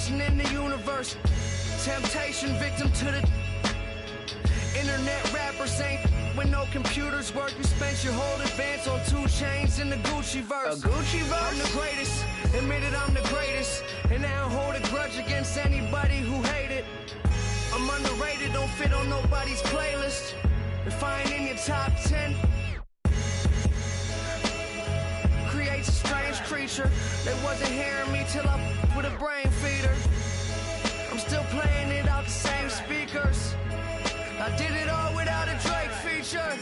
person in the universe. Temptation victim to the internet rappers ain't when no computers work. You spent your whole advance on 2 chains in the Gucci verse. A Gucci verse? I'm the greatest, admitted I'm the greatest, and I don't hold a grudge against anybody who hate it. I'm underrated, don't fit on nobody's playlist. If I ain't in your top 10, creates a strange creature. They wasn't hearing me till I with a brain feeder. I'm still playing it out the same speakers. I did it all without a Drake feature.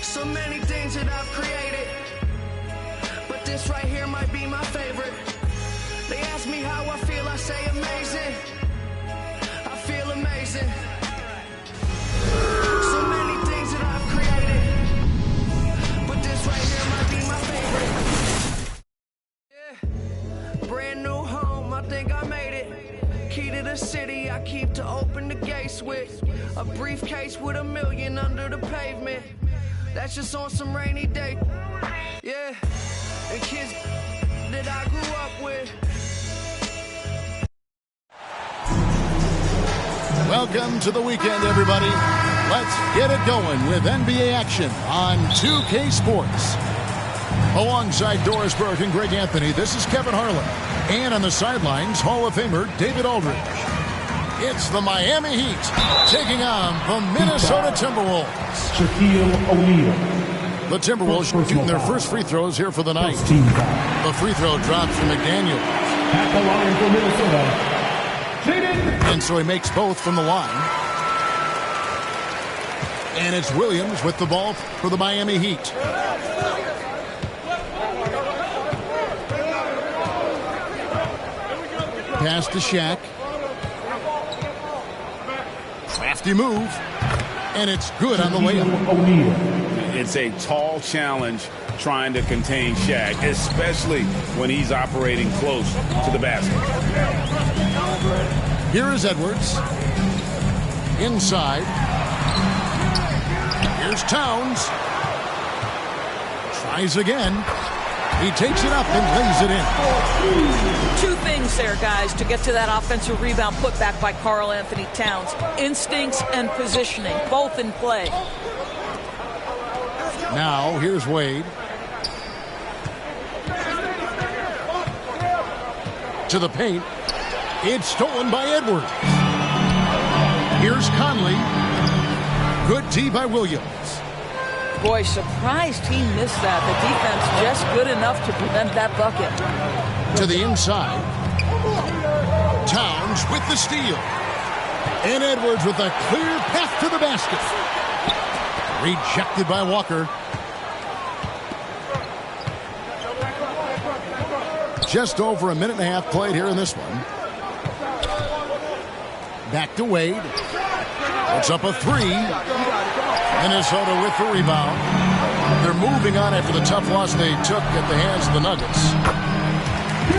So many things that I've created, but this right here might be my favorite. They ask me how I feel, I say amazing. I feel amazing. So many things that I've created, but this right here might be my favorite. Yeah, brand new home, I think I made it. Key to the city, I keep to open the gates with. A briefcase with $1 million under the pavement. That's just on some rainy day. Yeah, and kids that I grew up with. Welcome to the weekend, everybody. Let's get it going with NBA action on 2K Sports. Alongside Doris Burke and Greg Anthony, this is Kevin Harlan. And on the sidelines, Hall of Famer David Aldridge. It's the Miami Heat taking on the Minnesota Timberwolves. Shaquille O'Neal. The Timberwolves shooting their first free throws here for the night. The free throw drops from McDaniel. At the line for Minnesota, and so he makes both from the line. And it's Williams with the ball for the Miami Heat. Pass to Shaq. Crafty move. And it's good on the layup. It's a tall challenge trying to contain Shaq, especially when he's operating close to the basket. Here is Edwards. Inside. Here's Towns. Tries again. He takes it up and lays it in. 2 things there, guys, to get to that offensive rebound put back by Karl Anthony Towns. Instincts and positioning, both in play. Now, here's Wade. To the paint. It's stolen by Edwards. Here's Conley. Good D by Williams. Boy, surprised he missed that. The defense just good enough to prevent that bucket. To the inside. Towns with the steal. And Edwards with a clear path to the basket. Rejected by Walker. Just over 1.5 minutes played here in this one. Back to Wade. It's up a 3. Minnesota with the rebound. They're moving on after the tough loss they took at the hands of the Nuggets.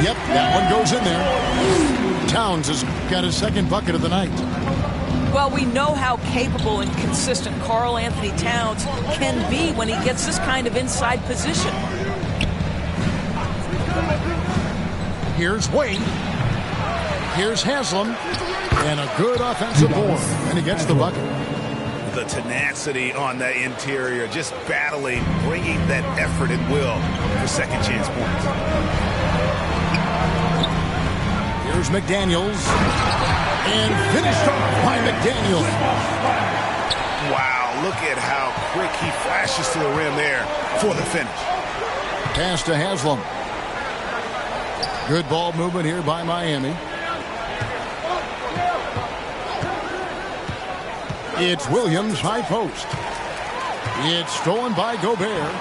Yep, that one goes in there. Towns has got his second bucket of the night. Well, we know how capable and consistent Karl Anthony Towns can be when he gets this kind of inside position. Here's Wade. Here's Haslam. And a good offensive board. And he gets the bucket. The tenacity on that interior, just battling, bringing that effort and will for second chance points. Here's McDaniels. And finished off by McDaniels. Wow, look at how quick he flashes to the rim there for the finish. Pass to Haslam. Good ball movement here by Miami. It's Williams, high post. It's stolen by Gobert.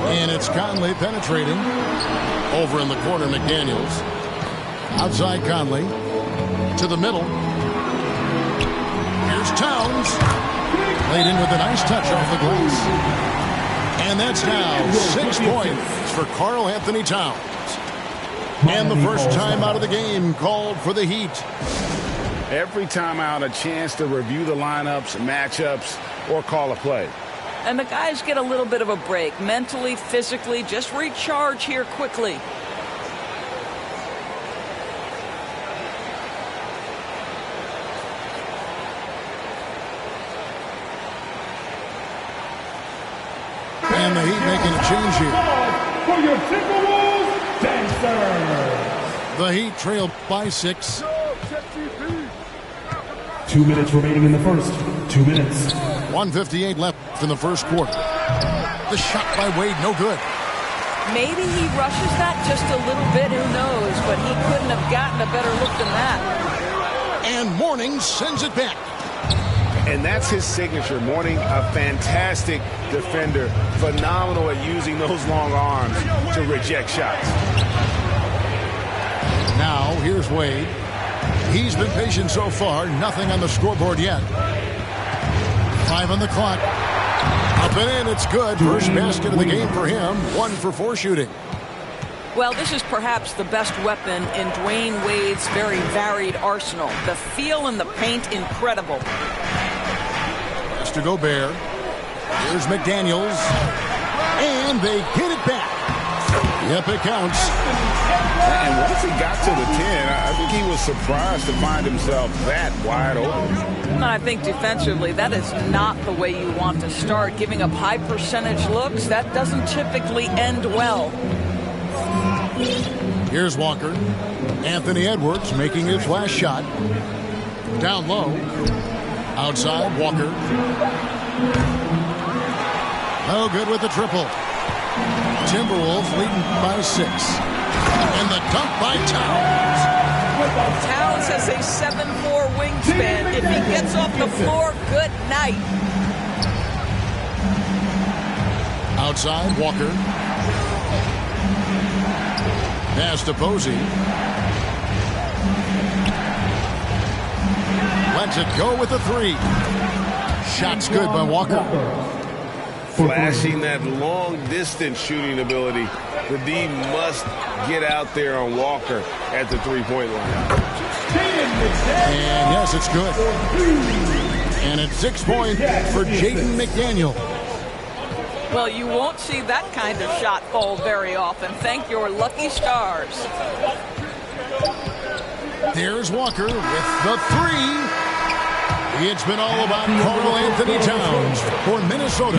And it's Conley penetrating. Over in the corner, McDaniels. Outside Conley. To the middle. Here's Towns. Laid in with a nice touch off the glass. And that's now 6 points for Karl Anthony Towns. And the first time out of the game called for the Heat. Every time out, a chance to review the lineups, matchups, or call a play. And the guys get a little bit of a break, mentally, physically, just recharge here quickly. And the Heat making a change here. For your Timberwolves dancers. The Heat trail by 6. 2 minutes remaining in the first. 2 minutes. 1:58 left in the first quarter. The shot by Wade, no good. Maybe he rushes that just a little bit, who knows, but he couldn't have gotten a better look than that. And Mourning sends it back. And that's his signature. Mourning, a fantastic defender. Phenomenal at using those long arms to reject shots. Now, here's Wade. He's been patient so far. Nothing on the scoreboard yet. 5 on the clock. Up and in, it's good. First basket of the game for him. 1 for 4 shooting. Well, this is perhaps the best weapon in Dwayne Wade's very varied arsenal. The feel in the paint, incredible. To Gobert. Here's McDaniels. And they get it back. Yep, it counts. And once he got to the 10, I think he was surprised to find himself that wide open. And I think defensively, that is not the way you want to start. Giving up high percentage looks, that doesn't typically end well. Here's Walker. Anthony Edwards making his last shot. Down low. Outside, Walker. No good with the triple. Timberwolves leading by 6. And the dunk by Towns. Towns has a 7'4" wingspan. If he gets off the floor, good night. Outside, Walker. Pass to Posey. Lets it go with the 3. Shot's good by Walker. Flashing that long-distance shooting ability. The D must get out there on Walker at the three-point line. And yes, it's good. And it's 6 points for Jaden McDaniel. Well, you won't see that kind of shot fall very often. Thank your lucky stars. There's Walker with the 3. It's been all about Karl Anthony Towns for Minnesota.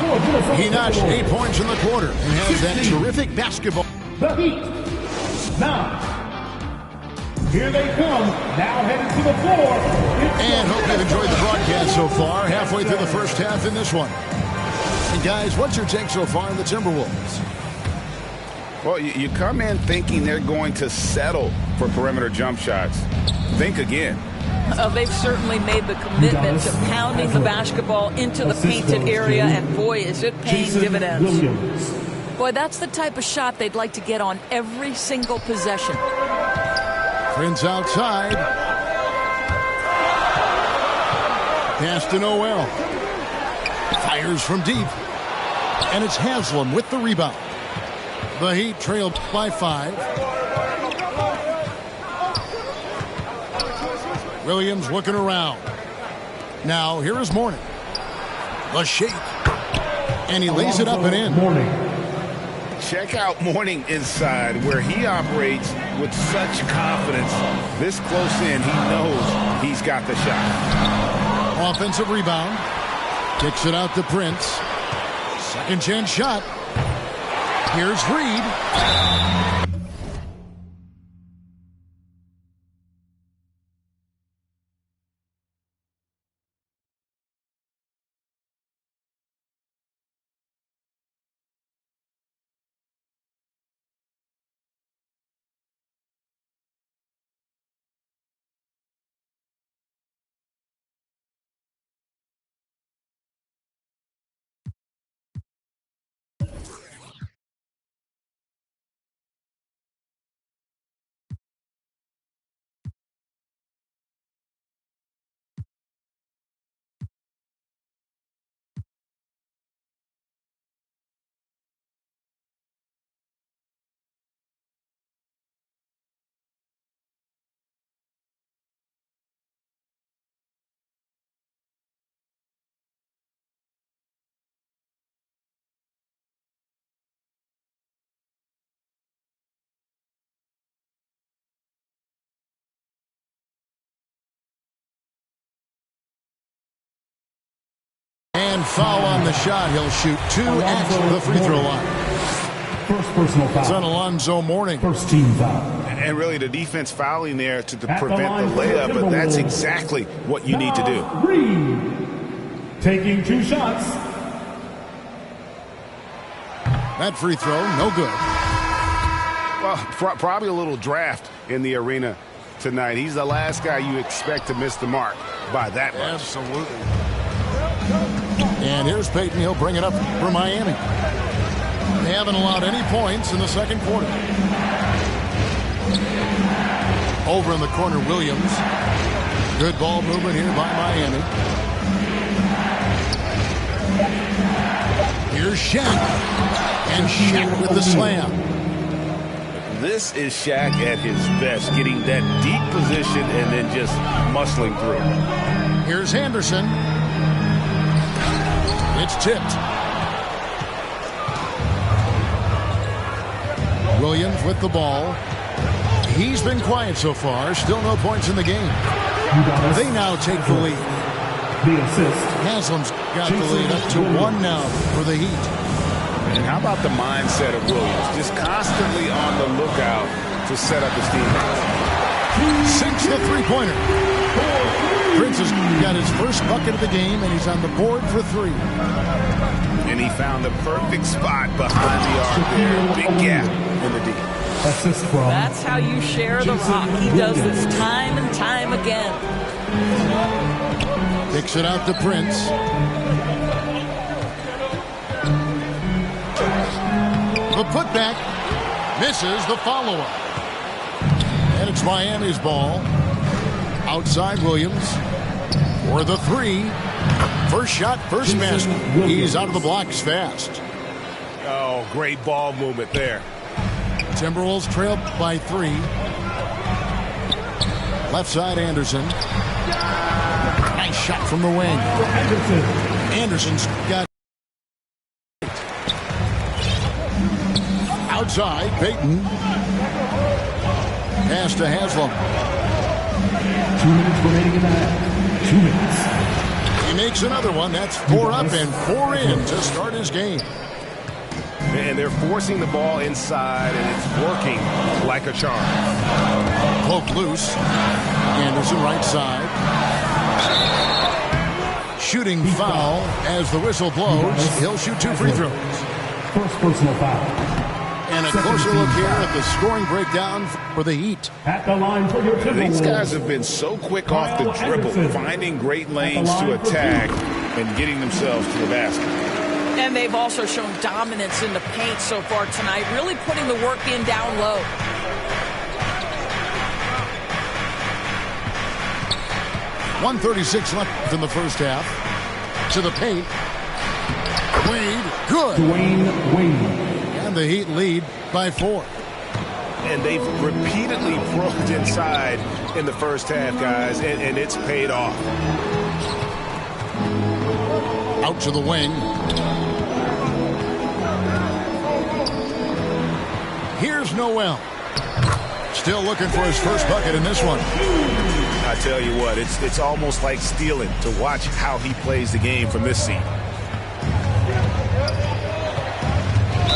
He notched 8 points in the quarter and has that terrific basketball. The Heat. Now, here they come. Now headed to the floor. And hope you've enjoyed the broadcast so far. Halfway through the first half in this one. And guys, what's your take so far on the Timberwolves? Well, you come in thinking they're going to settle for perimeter jump shots. Think again. They've certainly made the commitment to pounding the basketball into the painted area, and boy, is it paying dividends. Boy, that's the type of shot they'd like to get on every single possession. Prince outside. Pass to Noel. Fires from deep. And it's Haslam with the rebound. The Heat trailed by 5. Williams looking around. Now, here is Mourning. The shake. And he lays it up and in. Check out Mourning inside, where he operates with such confidence. This close in, he knows he's got the shot. Offensive rebound. Kicks it out to Prince. Second chance shot. Here's Reed. And foul on the shot. He'll shoot 2 at the free throw line. First personal foul. It's on Alonzo Mourning. First team foul. And really the defense fouling there to prevent the layup, but that's exactly what you need to do. Reed taking 2 shots. That free throw, no good. Well, probably a little draft in the arena tonight. He's the last guy you expect to miss the mark by that much. Absolutely. And here's Payton. He'll bring it up for Miami. They haven't allowed any points in the second quarter. Over in the corner, Williams. Good ball movement here by Miami. Here's Shaq. And Shaq with the slam. This is Shaq at his best, getting that deep position and then just muscling through. Here's Anderson. It's tipped. Williams with the ball. He's been quiet so far. Still no points in the game. They now take the lead. The assist. Haslam's got the lead up to 1 now for the Heat. And how about the mindset of Williams? Just constantly on the lookout to set up his teammates. Sinks the three-pointer. Prince has got his first bucket of the game, and he's on the board for 3. And he found the perfect spot behind the arc there. Big gap in the D. Assist from. That's how you share the rock. He does this time and time again. Kicks it out to Prince. The putback misses the follow-up. And it's Miami's ball. Outside Williams for the 3. First shot, first basket. He's out of the blocks fast. Oh, great ball movement there. Timberwolves trail by 3. Left side Anderson. Nice shot from the wing. Anderson's got outside. Payton. Pass to Haslam. 2 minutes remaining in the half. 2 minutes. He makes another one. That's 4 up and 4 in to start his game. And they're forcing the ball inside, and it's working like a charm. Poke loose. Anderson right side. Shooting foul as the whistle blows. He'll shoot 2 free throws. First personal foul. And a closer look here at the scoring breakdown for the Heat. At the line for your Timberwolves. These guys have been so quick off the dribble, finding great lanes to attack and getting themselves to the basket. And they've also shown dominance in the paint so far tonight, really putting the work in down low. .136 left in the first half. To the paint. Wade, good. Dwayne Wade. And the Heat lead by 4. And they've repeatedly probed inside in the first half, guys, and it's paid off. Out to the wing. Here's Noel. Still looking for his first bucket in this one. I tell you what, it's almost like stealing to watch how he plays the game from this seat.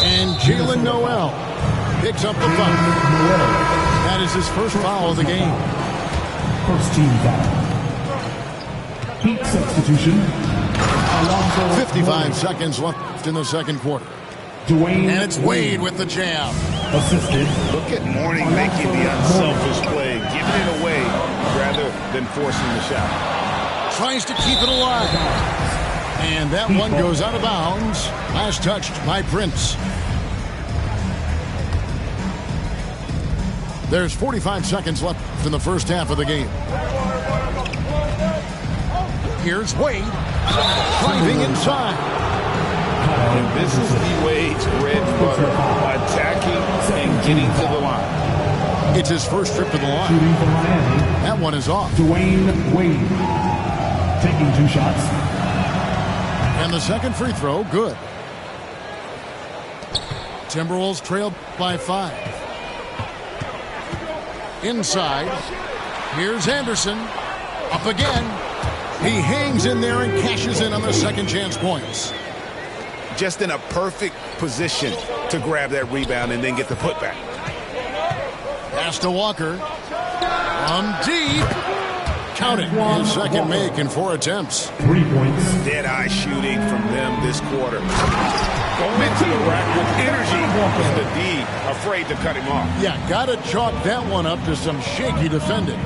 And Jalen Noel picks up the foul. That is his first foul of the game. First team foul. Heat substitution. 55 seconds left in the second quarter. Dwayne And it's Wade with the jam. Assisted. Look at Mourning making the unselfish play, giving it away rather than forcing the shot. Tries to keep it alive. And that one goes out of bounds. Last touched by Prince. There's 45 seconds left in the first half of the game. Here's Wade. Driving inside. And this is the Wade's bread and butter, attacking and getting to the line. It's his first trip to the line. Shooting for Miami. That one is off. Dwayne Wade. Taking 2 shots. And the second free throw, good. Timberwolves trailed by 5. Inside. Here's Anderson. Up again. He hangs in there and cashes in on the second chance points. Just in a perfect position to grab that rebound and then get the putback. Pass to Walker. From deep. Count it. His second make in 4 attempts. 3 points. Dead-eye shooting from them this quarter. Going into the rack with energy. And the D afraid to cut him off. Yeah, got to chalk that one up to some shaky defending.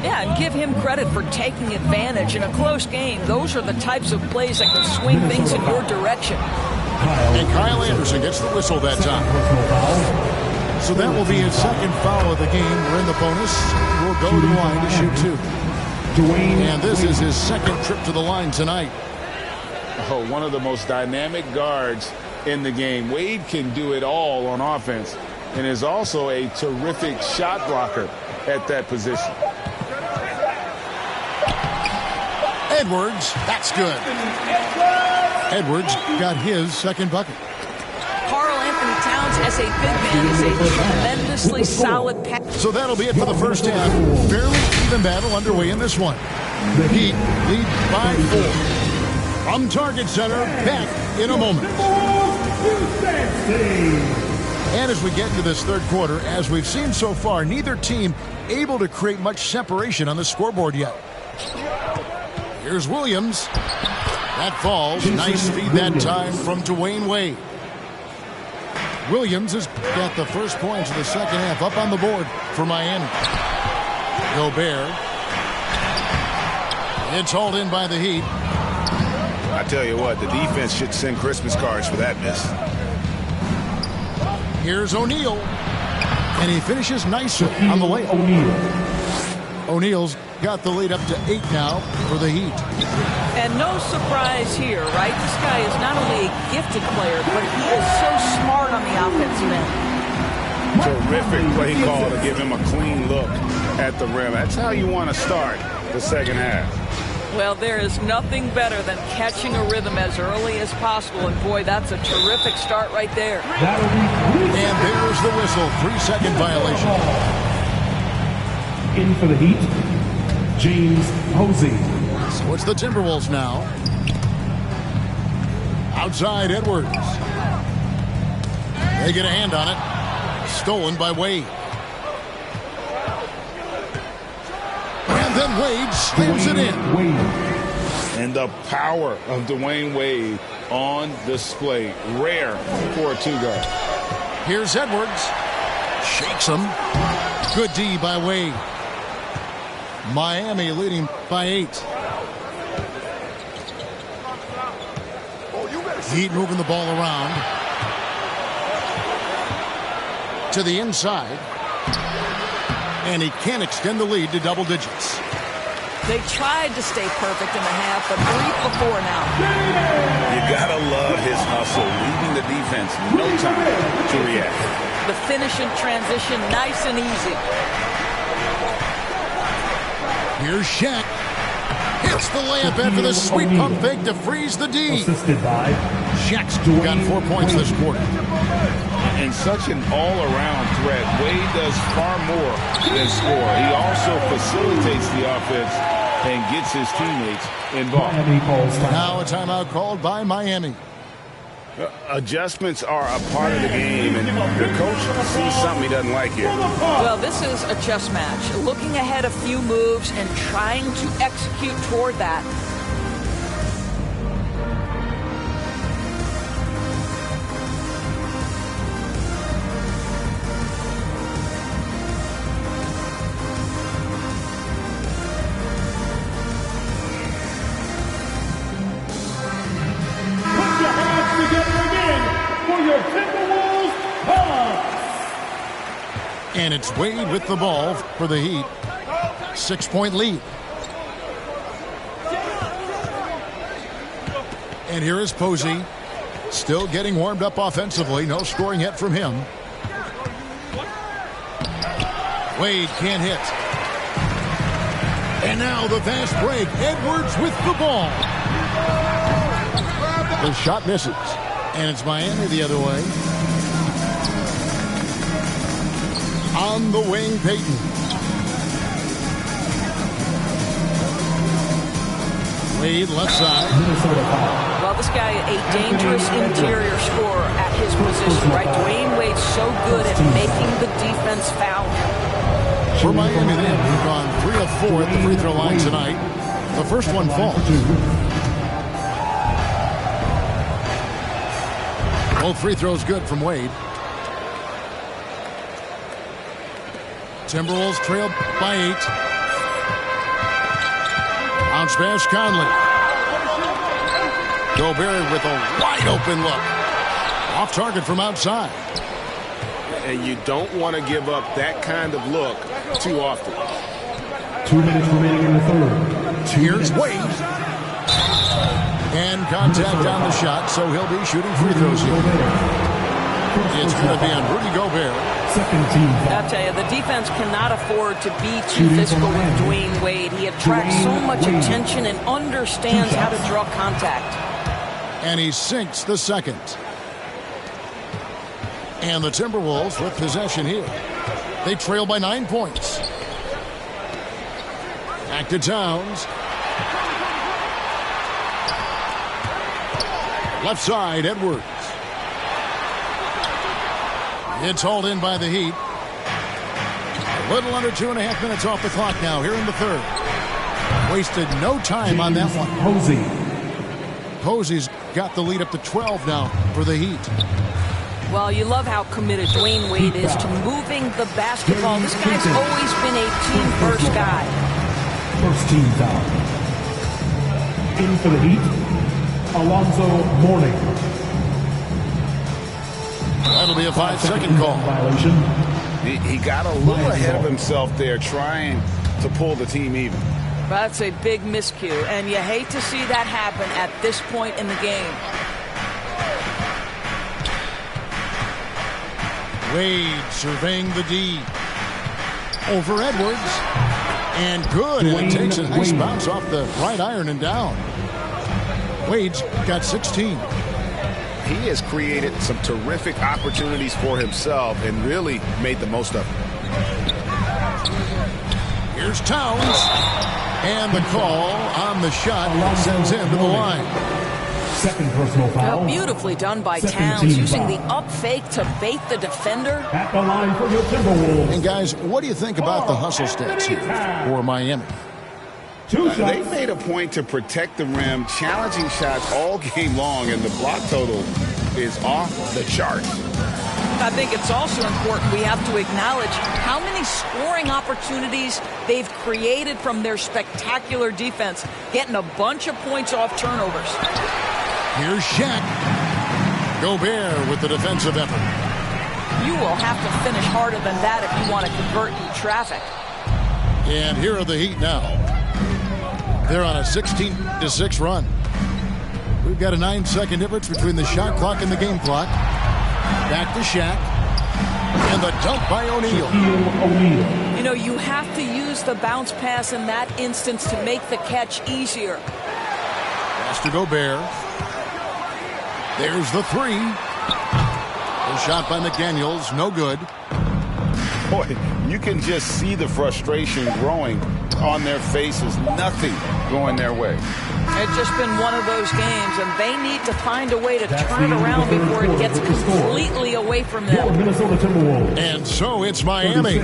Yeah, and give him credit for taking advantage in a close game. Those are the types of plays that can swing things in your direction. And Kyle Anderson gets the whistle that time. So that will be his second foul of the game. We're in the bonus. We'll go to the line to shoot 2. And this is his second trip to the line tonight. Oh, one of the most dynamic guards in the game. Wade can do it all on offense and is also a terrific shot blocker at that position. Edwards, that's good. Edwards got his second bucket. Karl Anthony Towns as a big man is a tremendously solid pass. So that'll be it for the first half. Fairly even battle underway in this one. The Heat lead by 4. From Target Center, back in a moment. And as we get into this third quarter, as we've seen so far, neither team able to create much separation on the scoreboard yet. Here's Williams. That falls. Nice feed that time from Dwayne Wade. Williams has got the first points of the second half up on the board for Miami. Gobert. It's hauled in by the Heat. I tell you what, the defense should send Christmas cards for that miss. Here's O'Neal. And he finishes nicely on the layup. O'Neal's got the lead up to 8 now for the Heat. And no surprise here, right? This guy is not only a gifted player, but he is so smart on the offensive end. Terrific play call to give him a clean look at the rim. That's how you want to start the second half. Well, there is nothing better than catching a rhythm as early as possible. And, boy, that's a terrific start right there. And there's the whistle. 3-second violation. In for the Heat, James Posey. So it's the Timberwolves now. Outside Edwards. They get a hand on it. Stolen by Wade. And then Wade slams it in. And the power of Dwayne Wade on display. Rare for a 2-guard. Here's Edwards. Shakes him. Good D by Wade. Miami leading by 8. Heat moving the ball around. To the inside. And he can't extend the lead to double digits. They tried to stay perfect in the half, but brief before now. You gotta love his hustle, leaving the defense no time to react. The finish in transition, nice and easy. Here's Shaq. Hits the layup after the sweet pump fake to freeze the D. Assisted by Shaq's got 4 points this quarter. And such an all-around threat. Wade does far more than score. He also facilitates the offense and gets his teammates involved. Now a timeout called by Miami. Adjustments are a part of the game, and the coach sees something he doesn't like here. Well, this is a chess match. Looking ahead a few moves and trying to execute toward that. And it's Wade with the ball for the Heat. 6-point lead. And here is Posey. Still getting warmed up offensively. No scoring yet from him. Wade can't hit. And now the fast break. Edwards with the ball. The shot misses. And it's Miami the other way. On the wing, Payton. Wade left side. Well, this guy, a dangerous interior scorer at his position, right? Dwayne Wade's so good at making the defense foul. For Miami, they have gone 3 of 4 at the free throw line tonight. The first one falls. Both free throws good from Wade. Timberwolves trail by 8. Bounce pass, Conley. Gobert with a wide open look. Off target from outside. And you don't want to give up that kind of look too often. 2 minutes remaining in the third. Here's Wade. And contact on the shot, so he'll be shooting free throws here. It's going to be on Rudy Gobert. Second team. I'll tell you, the defense cannot afford to be too physical with Dwayne Wade. He attracts so much attention and understands how to draw contact. And he sinks the second. And the Timberwolves with possession here. They trail by 9 points. Back to Towns. Left side, Edwards. It's hauled in by the Heat. A little under 2.5 minutes off the clock now here in the third. Wasted no time on that one. Posey's got the lead up to 12 now for the Heat. Well, you love how committed Dwayne Wade is to moving the basketball. This guy's always been a team-first guy. First team foul. In for the Heat, Alonzo Mourning. That'll be a 5-second call. Violation. He got a little ahead of himself there trying to pull the team even. That's a big miscue, and you hate to see that happen at this point in the game. Wade surveying the D. Over Edwards. And good, and it takes a nice bounce off the right iron and down. Wade's got 16. He has created some terrific opportunities for himself and really made the most of it. Here's Towns. And the call on the shot sends him to the line. Second personal foul. Well, beautifully done by Towns, using the up fake to bait the defender. At the line for your Timberwolves. And guys, what do you think about the hustle stats here for Miami? They made a point to protect the rim, challenging shots all game long, and the block total is off the charts. I think it's also important we have to acknowledge how many scoring opportunities they've created from their spectacular defense, getting a bunch of points off turnovers. Here's Shaq. Gobert with the defensive effort. You will have to finish harder than that if you want to convert in traffic. And here are the Heat now. They're on a 16-6 run. We've got a 9-second difference between the shot clock and the game clock. Back to Shaq. And the dunk by O'Neal. You know, you have to use the bounce pass in that instance to make the catch easier. Pass to Gobert. There's the three. The shot by McDaniels, no good. Boy, you can just see the frustration growing on their faces. Nothing going their way. It's just been one of those games, and they need to find a way to turn it around before it gets completely away from them. And so it's Miami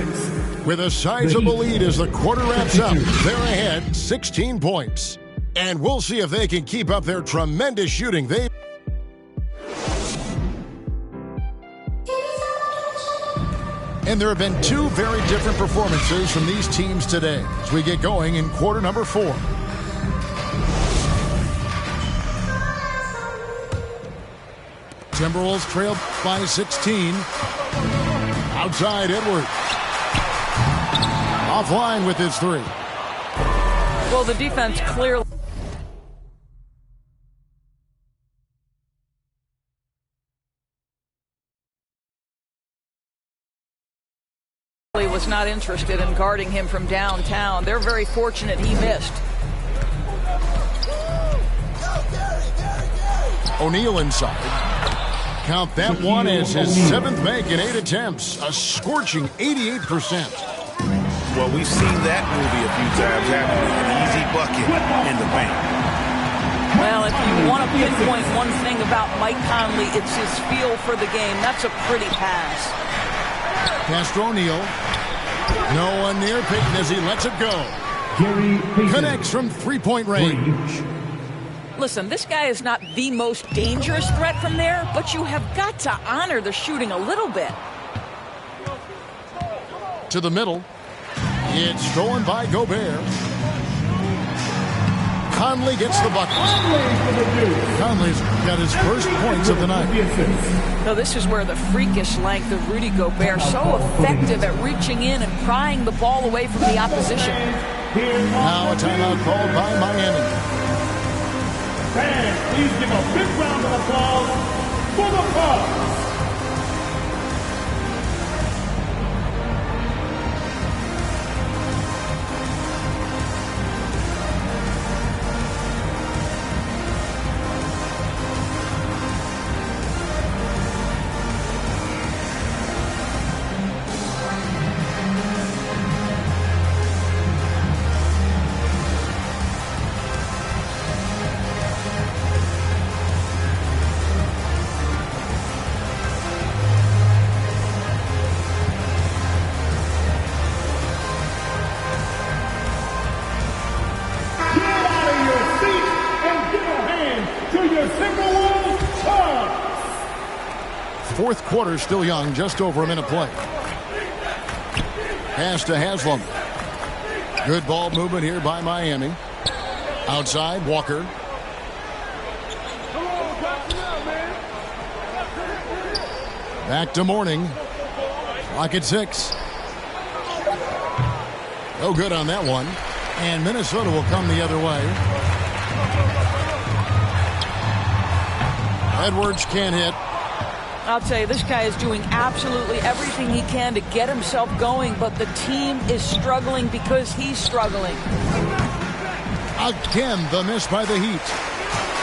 with a sizable lead as the quarter wraps up. They're ahead 16 points. And we'll see if they can keep up their tremendous shooting. And there have been two very different performances from these teams today as we get going in quarter number 4. Timberwolves trail by 16. Outside Edwards. Offline with his three. Well, the defense clearly was not interested in guarding him from downtown. They're very fortunate he missed. O'Neal inside. Count that one as his 7th make in 8 attempts. A scorching 88%. Well, we've seen that movie a few times, haven't we? An easy bucket in the paint. Well, if you want to pinpoint one thing about Mike Conley, it's his feel for the game. That's a pretty pass. Castro O'Neal. No one near Payton as he lets it go. Connects from three-point range. Listen, this guy is not the most dangerous threat from there, but you have got to honor the shooting a little bit. To the middle. It's stolen by Gobert. Conley gets the bucket. Conley's got his first points of the night. So this is where the freakish length of Rudy Gobert, so effective at reaching in and prying the ball away from the opposition. Now a timeout called by Miami. Fans, please give a big round of applause for the Bucks. Fourth quarter still young, just over a minute play. Pass to Haslam. Good ball movement here by Miami. Outside, Walker. Back to Mourning. Clock at 6. No good on that one. And Minnesota will come the other way. Edwards can't hit. I'll tell you, this guy is doing absolutely everything he can to get himself going, but the team is struggling because he's struggling. Again, the miss by the Heat.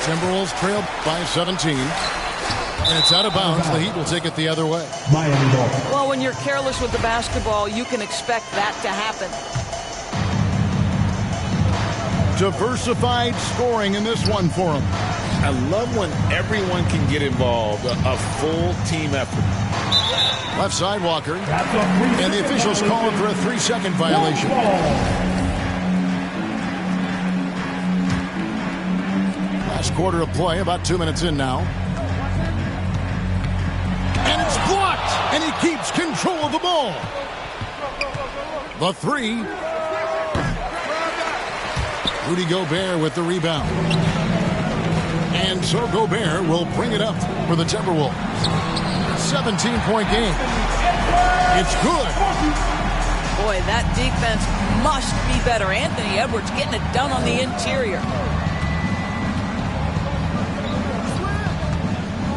Timberwolves trail by 17. And it's out of bounds. The Heat will take it the other way. Well, when you're careless with the basketball, you can expect that to happen. Diversified scoring in this one for him. I love when everyone can get involved, a full team effort. Left side, Walker. And the officials call him for a 3-second violation. Last quarter of play, about 2 minutes in now. And it's blocked, and he keeps control of the ball. The three. Rudy Gobert with the rebound. And so Gobert will bring it up for the Timberwolves. 17-point game. It's good. Boy, that defense must be better. Anthony Edwards getting it done on the interior.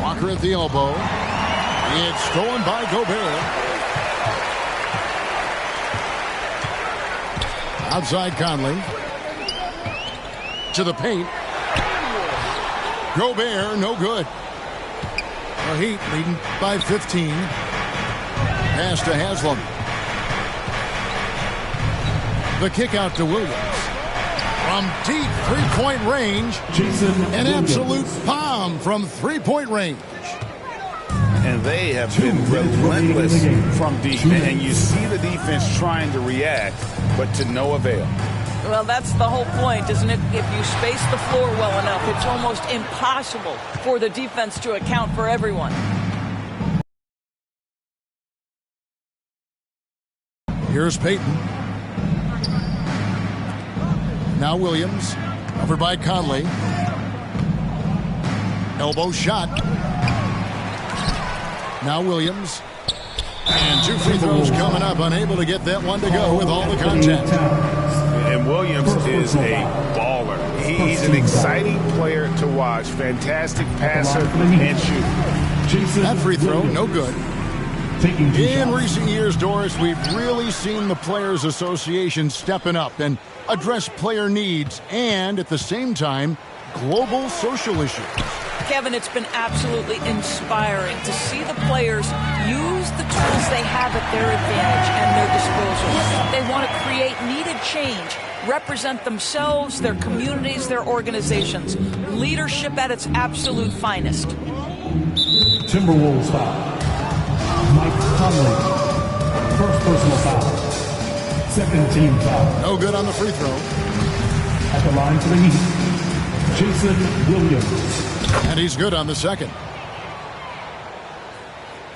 Walker at the elbow. It's stolen by Gobert. Outside Conley. To the paint. Gobert, no good. The Heat leading by 15. Pass to Haslam. The kick out to Williams. From deep three-point range. An absolute bomb from three-point range. And they have been relentless from deep. And you see the defense trying to react, but to no avail. Well, that's the whole point, isn't it? If you space the floor well enough, it's almost impossible for the defense to account for everyone. Here's Payton. Now Williams. Covered by Conley. Elbow shot. Now Williams. And 2 free throws coming up. Unable to get that one to go with all the contact. And Williams is a baller. He's an exciting player to watch. Fantastic passer and shooter. That free throw, no good. In recent years, Doris, we've really seen the Players Association stepping up and address player needs and, at the same time, global social issues. Kevin, it's been absolutely inspiring to see the players use the tools they have at their advantage and their disposal. They want to create needed change, represent themselves, their communities, their organizations. Leadership at its absolute finest. Timberwolves foul. Mike Conley. First personal foul. Second team foul. No good on the free throw. At the line for the Heat, Jason Williams. And he's good on the second.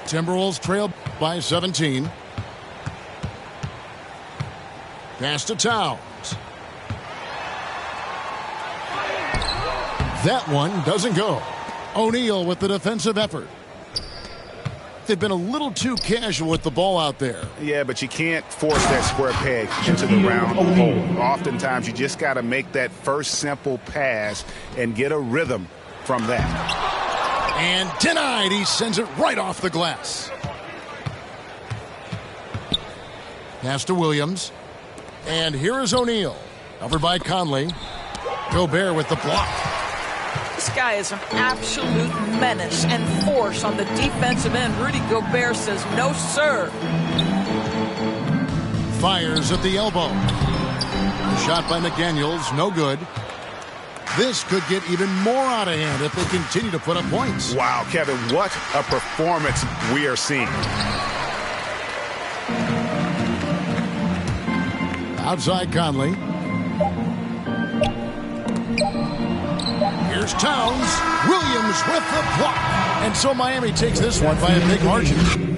Timberwolves trail by 17. Pass to Towns. That one doesn't go. O'Neal with the defensive effort. They've been a little too casual with the ball out there. Yeah, but you can't force that square peg into the round hole. Oftentimes, you just got to make that first simple pass and get a rhythm from that. And denied. He sends it right off the glass. Pass to Williams. And here is O'Neal. Covered by Conley. Gobert with the block. This guy is an absolute menace and force on the defensive end. Rudy Gobert says, no, sir. Fires at the elbow. The shot by McDaniels, no good. This could get even more out of hand if they continue to put up points. Wow, Kevin, what a performance we are seeing. Outside Conley. Here's Towns. Williams with the block. And so Miami takes this one by a big margin.